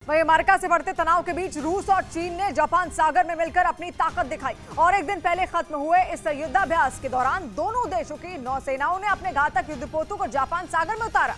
वहीं अमेरिका से बढ़ते तनाव के बीच रूस और चीन ने जापान सागर में मिलकर अपनी ताकत दिखाई और एक दिन पहले खत्म हुए इस युद्धाभ्यास के दौरान दोनों देशों की नौसेनाओं ने अपने घातक युद्धपोतों को जापान सागर में उतारा,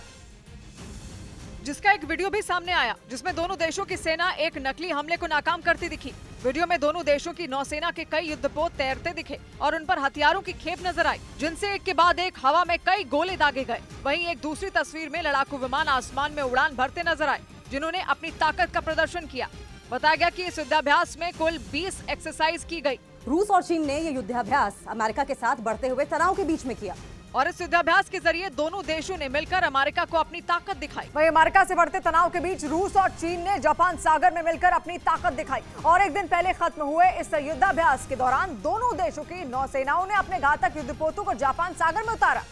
जिसका एक वीडियो भी सामने आया जिसमें दोनों देशों की सेना एक नकली हमले को नाकाम करती दिखी। वीडियो में दोनों देशों की नौसेना के कई युद्धपोत तैरते दिखे और उन पर हथियारों की खेप नजर आई, जिनसे एक के बाद एक हवा में कई गोले दागे गए। वहीं एक दूसरी तस्वीर में लड़ाकू विमान आसमान में उड़ान भरते नजर आए, जिन्होंने अपनी ताकत का प्रदर्शन किया। बताया गया कि इस युद्धाभ्यास में कुल 20 एक्सरसाइज की गई। रूस और चीन ने ये युद्धाभ्यास अमेरिका के साथ बढ़ते हुए तनाव के बीच में किया और इस युद्धाभ्यास के जरिए दोनों देशों ने मिलकर अमेरिका को अपनी ताकत दिखाई। वहीं अमेरिका से बढ़ते तनाव के बीच रूस और चीन ने जापान सागर में मिलकर अपनी ताकत दिखाई और एक दिन पहले खत्म हुए इस युद्धाभ्यास के दौरान दोनों देशों की नौसेनाओं ने अपने घातक युद्धपोतों को जापान सागर में उतारा,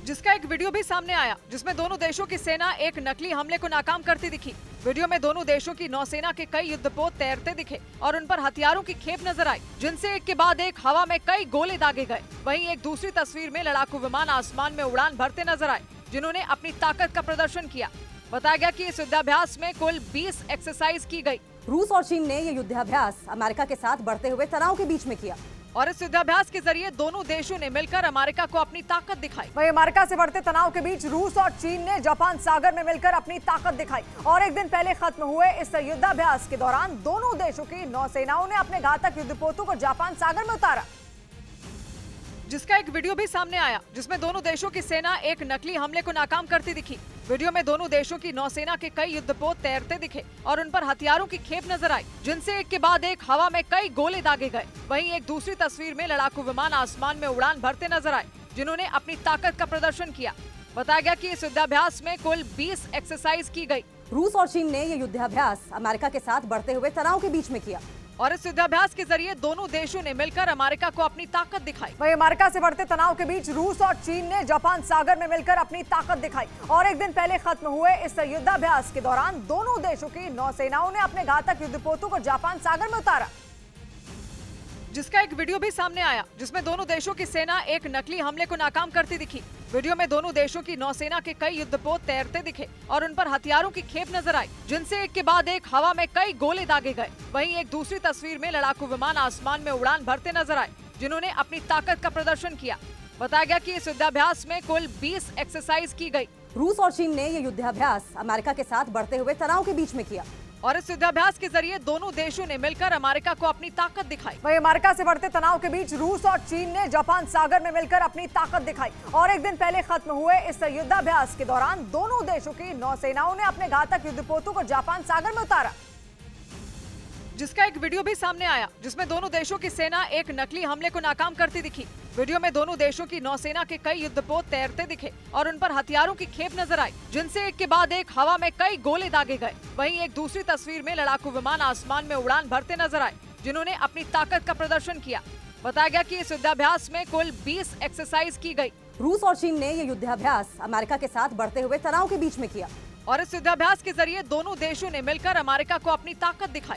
जिसका एक वीडियो भी सामने आया जिसमें दोनों देशों की सेना एक नकली हमले को नाकाम करती दिखी। वीडियो में दोनों देशों की नौसेना के कई युद्धपोत तैरते दिखे और उन पर हथियारों की खेप नजर आई, जिनसे एक के बाद एक हवा में कई गोले दागे गए। वहीं एक दूसरी तस्वीर में लड़ाकू विमान आसमान में उड़ान भरते नजर आए, जिन्होंने अपनी ताकत का प्रदर्शन किया। बताया गया कि इस युद्धाभ्यास में कुल 20 एक्सरसाइज की गई। रूस और चीन ने ये युद्धाभ्यास अमेरिका के साथ बढ़ते हुए तनाव के बीच में किया और इस युद्धाभ्यास के जरिए दोनों देशों ने मिलकर अमेरिका को अपनी ताकत दिखाई। वहीं अमेरिका से बढ़ते तनाव के बीच रूस और चीन ने जापान सागर में मिलकर अपनी ताकत दिखाई और एक दिन पहले खत्म हुए इस युद्धाभ्यास के दौरान दोनों देशों की नौसेनाओं ने अपने घातक युद्धपोतों को जापान सागर में उतारा, जिसका एक वीडियो भी सामने आया जिसमें दोनों देशों की सेना एक नकली हमले को नाकाम करती दिखी। वीडियो में दोनों देशों की नौसेना के कई युद्धपोत तैरते दिखे और उन पर हथियारों की खेप नजर आई, जिनसे एक के बाद एक हवा में कई गोले दागे गए। वहीं एक दूसरी तस्वीर में लड़ाकू विमान आसमान में उड़ान भरते नजर आए, जिन्होंने अपनी ताकत का प्रदर्शन किया। बताया गया कि इस युद्धाभ्यास में कुल 20 एक्सरसाइज की गई। रूस और चीन ने ये युद्धाभ्यास अमेरिका के साथ बढ़ते हुए तनाव के बीच में किया और इस युद्धाभ्यास के जरिए दोनों देशों ने मिलकर अमेरिका को अपनी ताकत दिखाई। वहीं अमेरिका से बढ़ते तनाव के बीच रूस और चीन ने जापान सागर में मिलकर अपनी ताकत दिखाई और एक दिन पहले खत्म हुए इस युद्धाभ्यास के दौरान दोनों देशों की नौसेनाओं ने अपने घातक युद्धपोतों को जापान सागर में उतारा, जिसका एक वीडियो भी सामने आया जिसमें दोनों देशों की सेना एक नकली हमले को नाकाम करती दिखी। वीडियो में दोनों देशों की नौसेना के कई युद्धपोत तैरते दिखे और उन पर हथियारों की खेप नजर आई, जिनसे एक के बाद एक हवा में कई गोले दागे गए। वहीं एक दूसरी तस्वीर में लड़ाकू विमान आसमान में उड़ान भरते नजर आए, जिन्होंने अपनी ताकत का प्रदर्शन किया। बताया गया कि इस युद्धाभ्यास में कुल 20 एक्सरसाइज की गई। रूस और चीन ने ये युद्धाभ्यास अमेरिका के साथ बढ़ते हुए तनाव के बीच में किया और इस युद्धाभ्यास के जरिए दोनों देशों ने मिलकर अमेरिका को अपनी ताकत दिखाई। वहीं अमेरिका से बढ़ते तनाव के बीच रूस और चीन ने जापान सागर में मिलकर अपनी ताकत दिखाई और एक दिन पहले खत्म हुए इस युद्धाभ्यास के दौरान दोनों देशों की नौसेनाओं ने अपने घातक युद्धपोतों को जापान सागर में उतारा, जिसका एक वीडियो भी सामने आया जिसमें दोनों देशों की सेना एक नकली हमले को नाकाम करती दिखी। वीडियो में दोनों देशों की नौसेना के कई युद्धपोत तैरते दिखे और उन पर हथियारों की खेप नजर आई, जिनसे एक के बाद एक हवा में कई गोले दागे गए। वहीं एक दूसरी तस्वीर में लड़ाकू विमान आसमान में उड़ान भरते नजर आए, जिन्होंने अपनी ताकत का प्रदर्शन किया। बताया गया कि इस युद्धाभ्यास में कुल 20 एक्सरसाइज की गई। रूस और चीन ने ये युद्धाभ्यास अमेरिका के साथ बढ़ते हुए तनाव के बीच में किया और इस युद्धाभ्यास के जरिए दोनों देशों ने मिलकर अमेरिका को अपनी ताकत दिखाई।